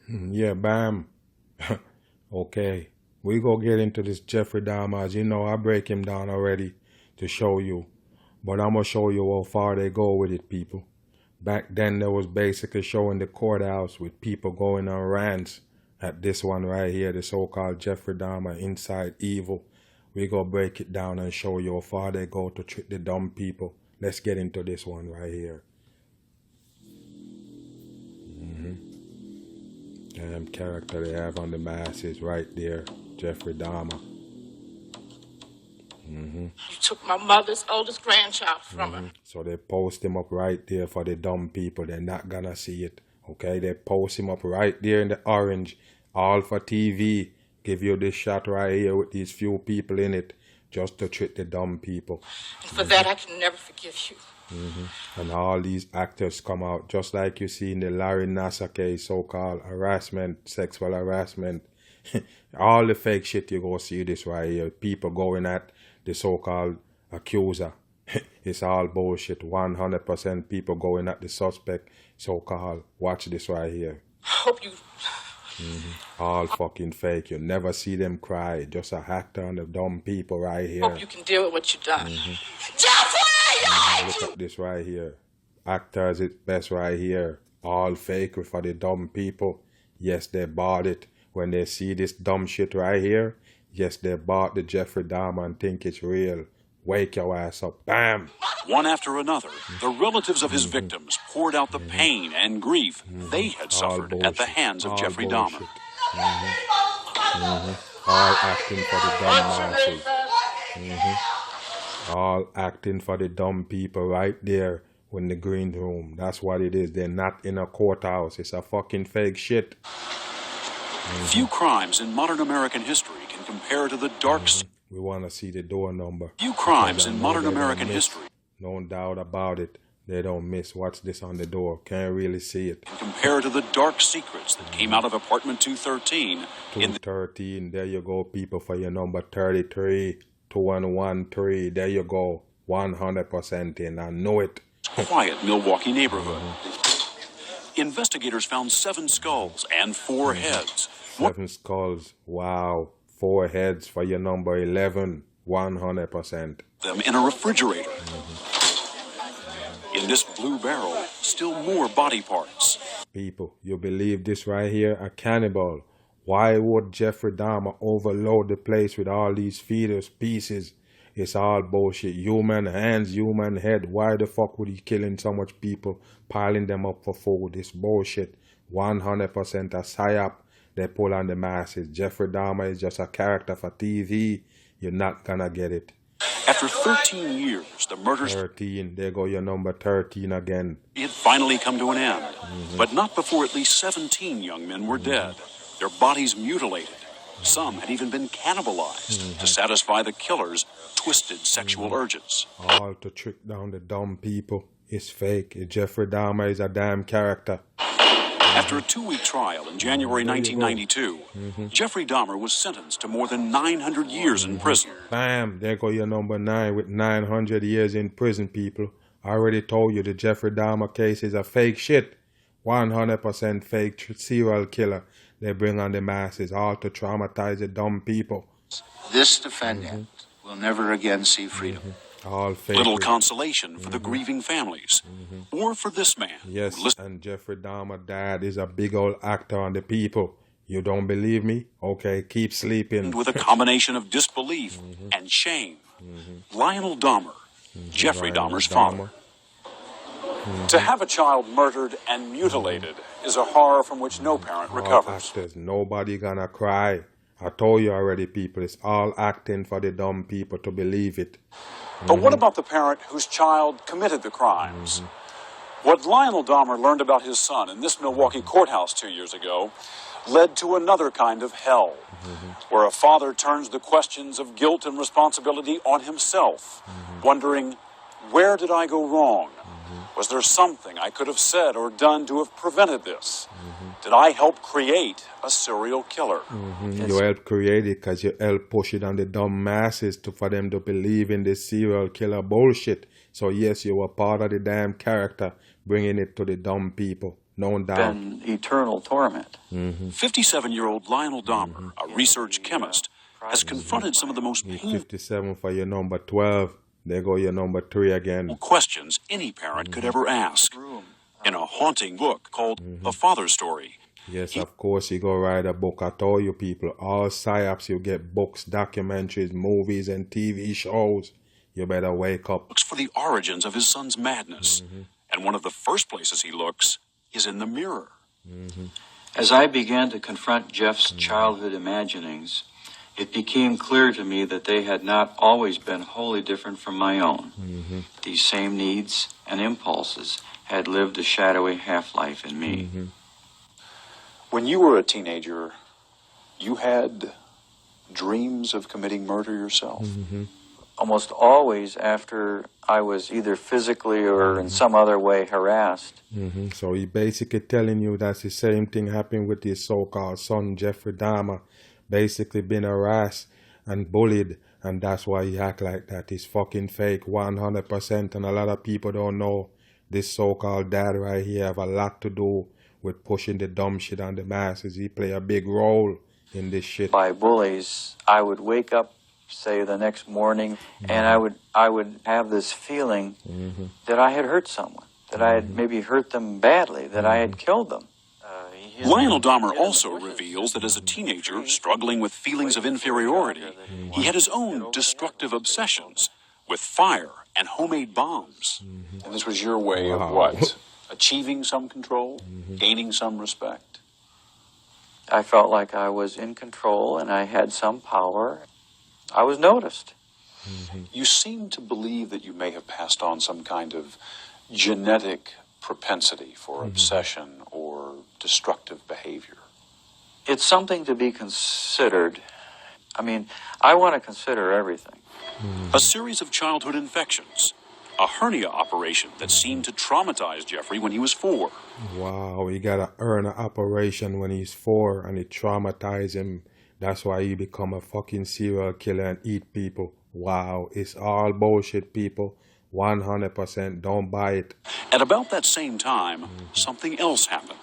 Yeah, bam. Okay. We go get into this Jeffrey Dahmer. As you know, I break him down already to show you. But I'm going to show you how far they go with it, people. Back then, they was basically showing the courthouse with people going on rants at this one right here, the so-called Jeffrey Dahmer, Inside Evil. We go break it down and show you how far they go to trick the dumb people. Let's get into this one right here. Damn character they have on the masses right there, Jeffrey Dahmer. You took my mother's oldest grandchild from her. So they post him up right there for the dumb people. They're not gonna see it. Okay, they post him up right there in the orange, all for TV. Give you this shot right here with these few people in it, just to trick the dumb people. And for that, I can never forgive you. And all these actors come out, just like you see in the Larry Nassar case, so-called harassment, sexual harassment. All the fake shit you go see this right here. People going at the so-called accuser. It's all bullshit. 100% people going at the suspect, so-called. Watch this right here. Hope you... All fucking fake. You never see them cry. Just a actor on the dumb people right here. Hope you can deal with what you've done. Jeffrey! Look at this right here. Actors it's best right here. All fake for the dumb people. Yes, they bought it. When they see this dumb shit right here, yes, they bought the Jeffrey Dahmer and think it's real. Wake your ass up. Bam! One after another, the relatives of his victims poured out the pain and grief they had suffered at the hands of Jeffrey Dahmer. All acting for the dumb masses. All acting for the dumb people right there in the green room. That's what it is. They're not in a courthouse. It's a fucking fake shit. Few crimes in modern American history can compare to the dark... We want to see the door number. Few crimes in modern American history. No doubt about it. They don't miss. Watch this on the door. Can't really see it. Compare to the dark secrets that came out of apartment 213. 213. There you go, people, for your number 33. 2113. There you go. 100% in. I know it. Quiet Milwaukee neighborhood. Investigators found 7 skulls and 4 heads. 7 skulls. Wow. 4 heads for your number 11. 100%. Them in a refrigerator. In this blue barrel, still more body parts. People, you believe this right here? A cannibal. Why would Jeffrey Dahmer overload the place with all these fetus pieces? It's all bullshit. Human hands, human head. Why the fuck would he killing so much people, piling them up for food? It's bullshit. 100% a psyop they pull on the masses. Jeffrey Dahmer is just a character for TV. You're not gonna get it. After 13 years, the murders... 13. There go your number 13 again. It had finally come to an end. But not before at least 17 young men were dead. Their bodies mutilated. Some had even been cannibalized to satisfy the killer's twisted sexual urges. All to trick down the dumb people. It's fake. Jeffrey Dahmer is a damn character. After a 2-week trial in January 1992, Jeffrey Dahmer was sentenced to more than 900 years in prison. Bam! There go your number 9 with 900 years in prison, people. I already told you the Jeffrey Dahmer case is a fake shit. 100% fake serial killer. They bring on the masses, all to traumatize the dumb people. This defendant will never again see freedom. All fake. Little consolation for the grieving families. Or for this man. Yes, and Jeffrey Dahmer dad is a big old actor on the people. You don't believe me? Okay, keep sleeping. With a combination of disbelief and shame. Lionel Dahmer, Jeffrey Dahmer's father. To have a child murdered and mutilated is a horror from which no parent recovers. Actors, nobody gonna cry. I told you already, people, it's all acting for the dumb people to believe it. But what about the parent whose child committed the crimes? What Lionel Dahmer learned about his son in this Milwaukee courthouse 2 years ago led to another kind of hell, where a father turns the questions of guilt and responsibility on himself, wondering, where did I go wrong? Was there something I could have said or done to have prevented this? Did I help create a serial killer? You help create it because you help push it on the dumb masses for them to believe in this serial killer bullshit. So yes, you were part of the damn character, bringing it to the dumb people. no doubt. been eternal torment. 57-year-old Lionel Dahmer, a research chemist, has confronted some of the most painful 57 for your number 12. There go your number 3 again. questions any parent could ever ask. In a haunting book called A Father's Story, Yes, of course, you go write a book. I told you people, all psyops, you get books, documentaries, movies, and TV shows. You better wake up. looks for the origins of his son's madness. And one of the first places he looks is in the mirror. As I began to confront Jeff's childhood imaginings, it became clear to me that they had not always been wholly different from my own. These same needs and impulses had lived a shadowy half-life in me. When you were a teenager, you had dreams of committing murder yourself. Almost always after I was either physically or in some other way harassed. So he basically telling you that's the same thing happened with his so-called son, Jeffrey Dahmer. Basically been harassed and bullied, and that's why he act like that. He's fucking fake 100%, and a lot of people don't know this so-called dad right here have a lot to do with pushing the dumb shit on the masses. He play a big role in this shit. By bullies, I would wake up, say, the next morning, and I would have this feeling that I had hurt someone, that I had maybe hurt them badly, that I had killed them. Lionel Dahmer also reveals that as a teenager, struggling with feelings of inferiority, he had his own destructive obsessions with fire and homemade bombs. And this was your way of what? Achieving some control? Gaining some respect? I felt like I was in control and I had some power. I was noticed. You seem to believe that you may have passed on some kind of genetic propensity for obsession or destructive behavior. It's something to be considered. I mean, I want to consider everything. A series of childhood infections. A hernia operation that seemed to traumatize Jeffrey when he was 4. Wow, he got a hernia operation when he's 4 and it traumatized him. That's why he become a fucking serial killer and eat people. Wow, it's all bullshit, people. 100%, don't buy it. At about that same time, something else happened.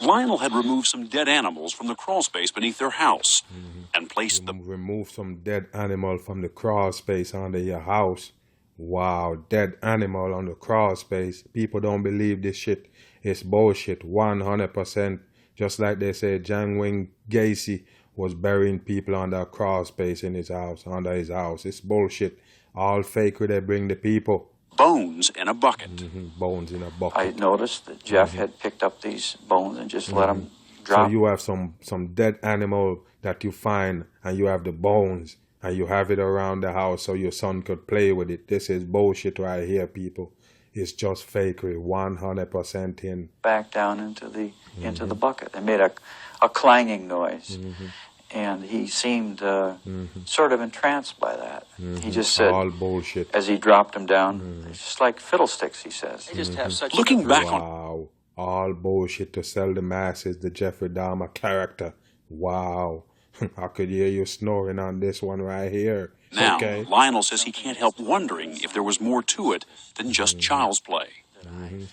Lionel had removed some dead animals from the crawl space beneath their house and placed them. Remove some dead animal from the crawl space under your house. Wow, dead animal on the crawl space. People don't believe this shit. It's bullshit, 100%. Just like they say John Wayne Gacy was burying people under a crawl space in his house, under his house. It's bullshit. All fake where they bring the people. Bones in a bucket. Bones in a bucket. I noticed that Jeff had picked up these bones and just let them drop. So you have some dead animal that you find and you have the bones and you have it around the house so your son could play with it. This is bullshit right here, people. It's just fakery, 100% in. Back down into the bucket. They made a clanging noise. And he seemed sort of entranced by that. He just said, all bullshit. as he dropped them down, it's just like fiddlesticks, he says. They just have such Looking back on Wow, all bullshit to sell the masses, the Jeffrey Dahmer character. Wow. I could hear you snoring on this one right here. now, Okay. Lionel says he can't help wondering if there was more to it than just child's play.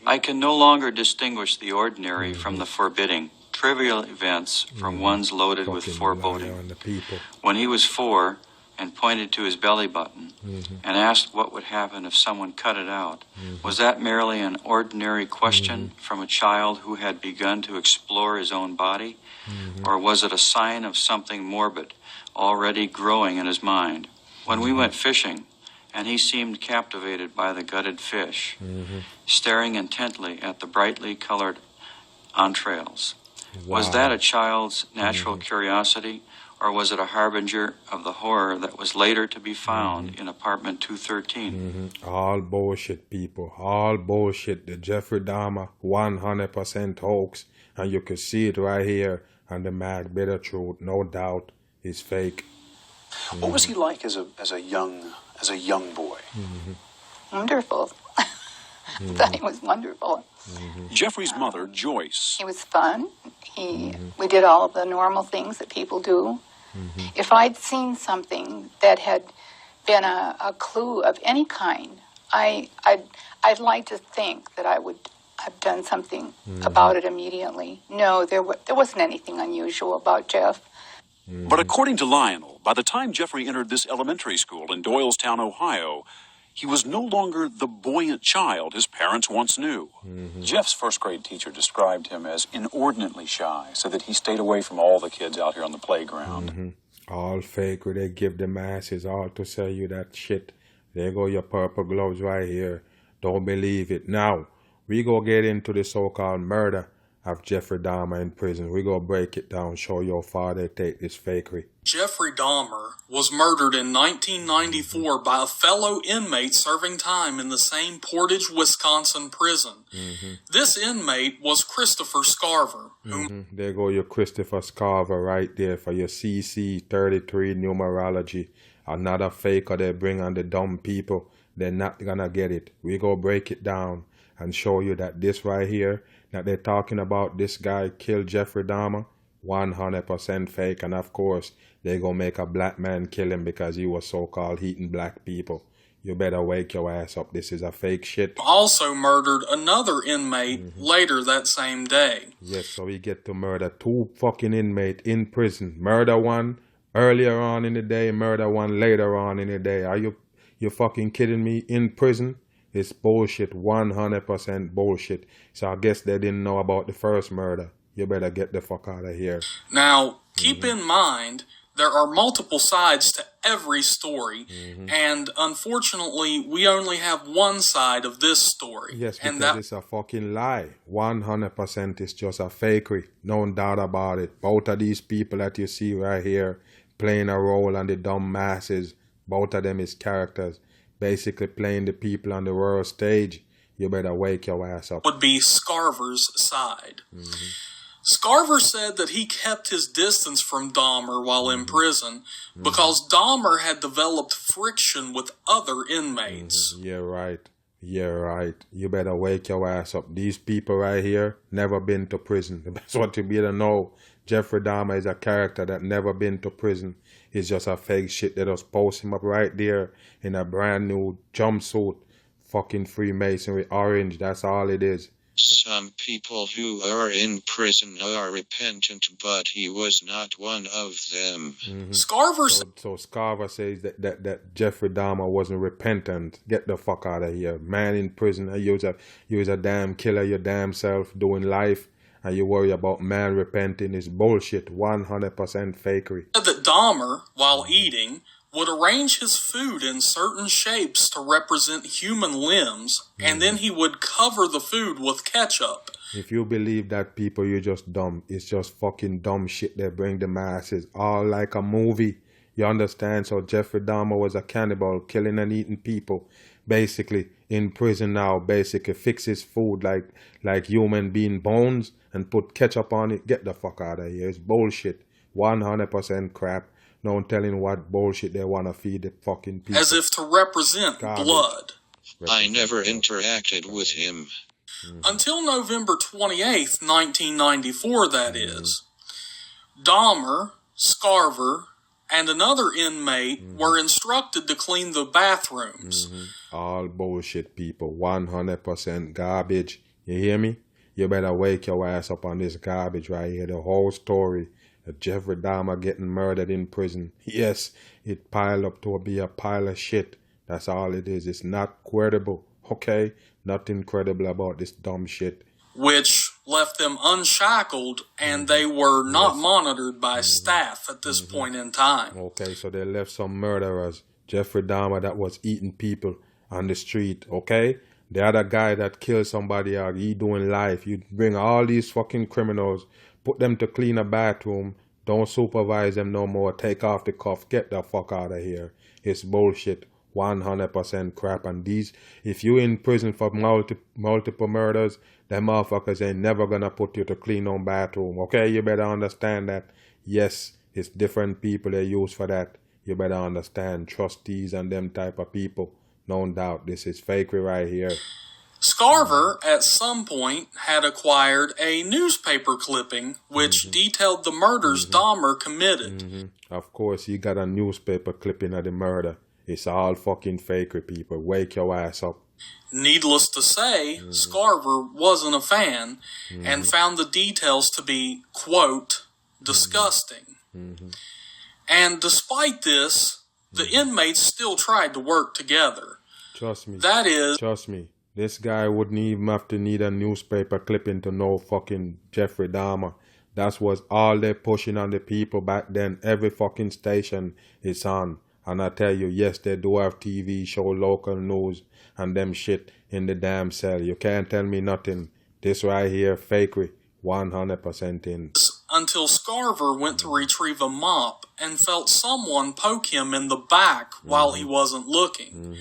I can no longer distinguish the ordinary from the forbidding, trivial events from ones loaded with Fucking foreboding. lie on the people. When he was 4 and pointed to his belly button and asked what would happen if someone cut it out, was that merely an ordinary question from a child who had begun to explore his own body? Or was it a sign of something morbid already growing in his mind? When we went fishing, and he seemed captivated by the gutted fish, staring intently at the brightly colored entrails. Was that a child's natural curiosity, or was it a harbinger of the horror that was later to be found in apartment 213? All bullshit, people. All bullshit. The Jeffrey Dahmer 100% hoax. And you can see it right here. And the mad bitter truth, no doubt, is fake. What was he like as a young boy? Wonderful. I thought he was wonderful. Jeffrey's mother, Joyce. He was fun. We did all of the normal things that people do. If I'd seen something that had been a clue of any kind, I'd like to think that I would have done something about it immediately. No, there wasn't anything unusual about Jeff. But according to Lionel, by the time Jeffrey entered this elementary school in Doylestown, Ohio, he was no longer the buoyant child his parents once knew. Jeff's first grade teacher described him as inordinately shy, so that he stayed away from all the kids out here on the playground. All fake where they give the masses all to sell you that shit. There go your purple gloves right here. Don't believe it. Now, we go get into the so-called murder of Jeffrey Dahmer in prison. We go break it down, show your father take this fakery. Jeffrey Dahmer was murdered in 1994 by a fellow inmate serving time in the same Portage, Wisconsin prison. This inmate was Christopher Scarver. There go your Christopher Scarver right there for your CC33 numerology. Another faker they bring on the dumb people. They're not gonna get it. We go break it down and show you that this right here, that they're talking about this guy killed Jeffrey Dahmer, 100% fake. And of course, they gonna make a black man kill him because he was so-called eating black people. You better wake your ass up. This is a fake shit. Also murdered another inmate later that same day. Yes, so we get to murder 2 fucking inmates in prison. Murder one earlier on in the day, murder one later on in the day. Are you fucking kidding me? In prison? It's bullshit, 100% bullshit. So I guess they didn't know about the first murder. You better get the fuck out of here. Now, keep in mind, there are multiple sides to every story, and unfortunately, we only have one side of this story. Yes, because and it's a fucking lie. 100% is just a fakery. No doubt about it. Both of these people that you see right here playing a role on the dumb masses, both of them is characters. Basically playing the people on the world stage. You better wake your ass up. Would be Scarver's side. Scarver said that he kept his distance from Dahmer while in prison because Dahmer had developed friction with other inmates. Yeah, right. Yeah, right. You better wake your ass up. These people right here never been to prison. That's what you better know. Jeffrey Dahmer is a character that never been to prison. He's just a fake shit. They just post him up right there in a brand new jumpsuit. Fucking Freemasonry orange. That's all it is. Some people who are in prison are repentant, but he was not one of them. Scarver So Scarver says that Jeffrey Dahmer wasn't repentant. Get the fuck out of here. Man in prison. You was a damn killer your damn self doing life. And you worry about man repenting is bullshit. 100% fakery. said that Dahmer, while eating, would arrange his food in certain shapes to represent human limbs, and then he would cover the food with ketchup. If you believe that, people, you're just dumb. It's just fucking dumb shit they bring the masses. All like a movie. You understand? So Jeffrey Dahmer was a cannibal, killing and eating people. Basically, in prison now, basically fixes food like human being bones and put ketchup on it. Get the fuck out of here. It's bullshit. 100% crap. No one telling what bullshit they want to feed the fucking people. As if to represent blood. I never interacted with him. Until November 28th, 1994, that is. Dahmer, Scarver, and another inmate were instructed to clean the bathrooms. All bullshit, people. 100% garbage. You hear me? You better wake your ass up on this garbage right here. The whole story of Jeffrey Dahmer getting murdered in prison. Yes, it piled up to be a pile of shit. That's all it is. It's not credible. Okay? Nothing credible about this dumb shit. Which left them unshackled, and they were not monitored by staff at this point in time. Okay, so they left some murderers. Jeffrey Dahmer that was eating people on the street, okay? The other guy that killed somebody out, he doing life. You bring all these fucking criminals, put them to clean a bathroom, don't supervise them no more, take off the cuff, get the fuck out of here. It's bullshit. 100% crap. And these, if you in prison for multiple murders, them motherfuckers ain't never gonna put you to clean no bathroom. Okay, you better understand that. Yes, it's different people they use for that. You better understand. Trustees and them type of people. No doubt, this is fakery right here. Scarver, at some point, had acquired a newspaper clipping which detailed the murders Dahmer committed. Of course, you got a newspaper clipping of the murder. It's all fucking fakery, people. Wake your ass up. Needless to say, Scarver wasn't a fan and found the details to be, quote, disgusting. And despite this, the inmates still tried to work together. Trust me. That is... Trust me. This guy wouldn't even have to need a newspaper clipping to know fucking Jeffrey Dahmer. That was all they're pushing on the people back then. Every fucking station is on. And I tell you, yes, they do have TV show, local news, and them shit in the damn cell. You can't tell me nothing. This right here, fakery, 100% in. Until Scarver went to retrieve a mop and felt someone poke him in the back while he wasn't looking.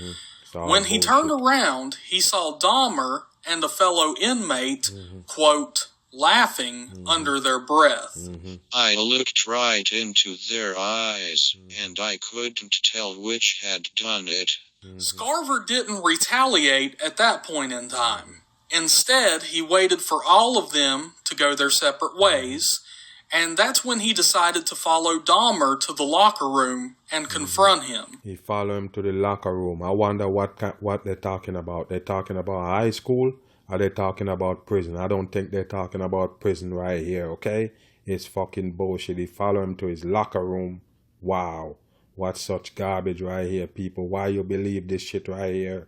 When he turned around, he saw Dahmer and a fellow inmate, quote, laughing under their breath. I looked right into their eyes, and I couldn't tell which had done it. Scarver didn't retaliate at that point in time. Instead, he waited for all of them to go their separate ways, and that's when he decided to follow Dahmer to the locker room and confront him. He followed him to the locker room. I wonder what they're talking about. They're talking about high school? Are they talking about prison? I don't think they're talking about prison right here, okay? It's fucking bullshit. He followed him to his locker room. Wow. What such garbage right here, people. Why you believe this shit right here?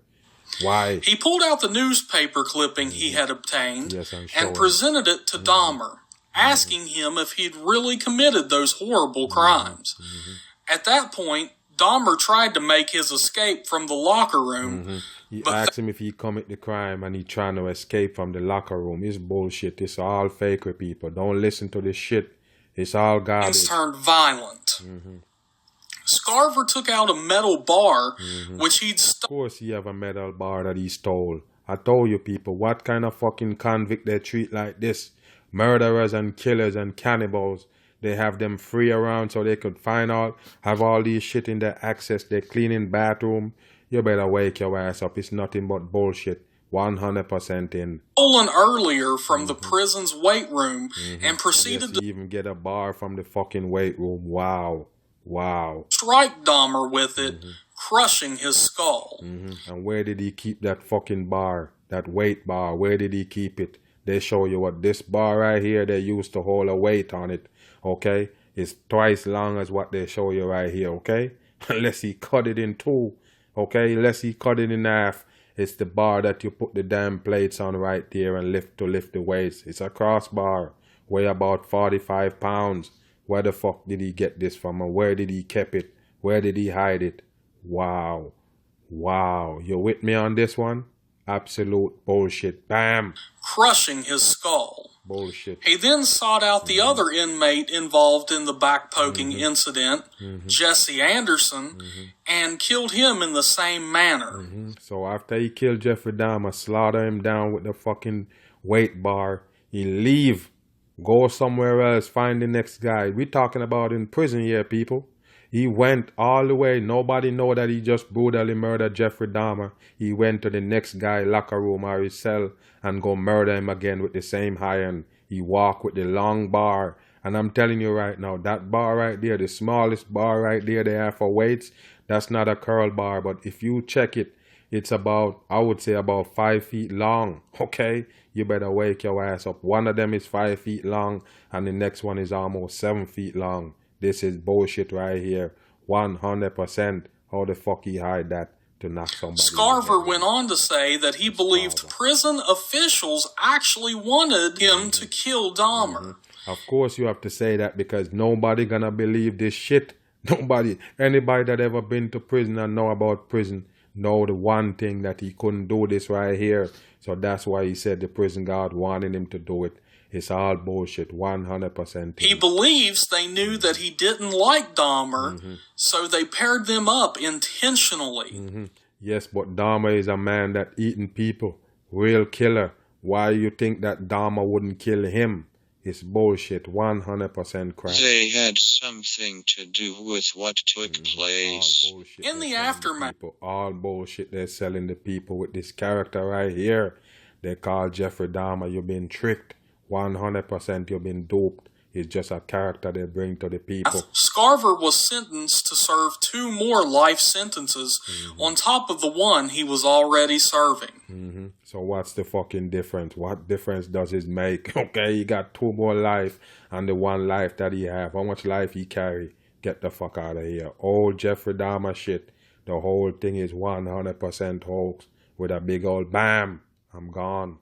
Why? He pulled out the newspaper clipping he had obtained and presented it to Dahmer, asking him if he'd really committed those horrible crimes. At that point, Dahmer tried to make his escape from the locker room. He asked him if he commit the crime and he trying to escape from the locker room. It's bullshit. It's all fakery, people. Don't listen to this shit. It's all garbage. Things turned violent. Scarver took out a metal bar, which he'd Of course he have a metal bar that he stole. I told you, people, what kind of fucking convict they treat like this? Murderers and killers and cannibals. They have them free around so they could have all these shit in their access. They're cleaning bathroom. You better wake your ass up. It's nothing but bullshit. 100% in. Stolen earlier from the prison's weight room and proceeded to even get a bar from the fucking weight room. Wow. Wow. Strike Dahmer with it, crushing his skull. And where did he keep that fucking bar? That weight bar? Where did he keep it? They show you what this bar right here, they used to hold a weight on it. Okay? It's twice long as what they show you right here. Okay? Unless he cut it in two. Okay? Unless he cut it in half. It's the bar that you put the damn plates on right there and lift the weights. It's a crossbar. Weigh about 45 pounds. Where the fuck did he get this from? And where did he keep it? Where did he hide it? Wow. Wow. You with me on this one? Absolute bullshit. Bam. Crushing his skull. Bullshit. He then sought out the other inmate involved in the back-poking incident, Jesse Anderson, and killed him in the same manner. So after he killed Jeffrey Dahmer, slaughter him down with the fucking weight bar, he leave, go somewhere else, find the next guy. We talking about in prison here, people. He went all the way. Nobody know that he just brutally murdered Jeffrey Dahmer. He went to the next guy locker room or his cell and go murder him again with the same iron. He walked with the long bar. And I'm telling you right now, that bar right there, the smallest bar right there they have for weights, that's not a curl bar. But if you check it, it's about, I would say about 5 feet long. Okay? You better wake your ass up. One of them is 5 feet long and the next one is almost 7 feet long. This is bullshit right here. 100%. How the fuck he hide that to knock somebody? Scarver went on to say that he believed prison officials actually wanted him to kill Dahmer. Of course you have to say that because nobody gonna believe this shit. Nobody. Anybody that ever been to prison and know about prison know the one thing that he couldn't do this right here. So that's why he said the prison guard wanted him to do it. It's all bullshit, 100%. He believes they knew that he didn't like Dahmer, so they paired them up intentionally. Yes, but Dahmer is a man that eating people, real killer. Why you think that Dahmer wouldn't kill him? It's bullshit, 100% crap. They had something to do with what took place. In the aftermath. All bullshit they're selling the people with this character right here. They call Jeffrey Dahmer, you've been tricked. 100% you've been duped. It's just a character they bring to the people. Scarver was sentenced to serve 2 more life sentences on top of the one he was already serving. So what's the fucking difference? What difference does it make? Okay, he got 2 more life and the 1 life that he have. How much life he carry? Get the fuck out of here. Old Jeffrey Dahmer shit. The whole thing is 100% hoax with a big old bam. I'm gone.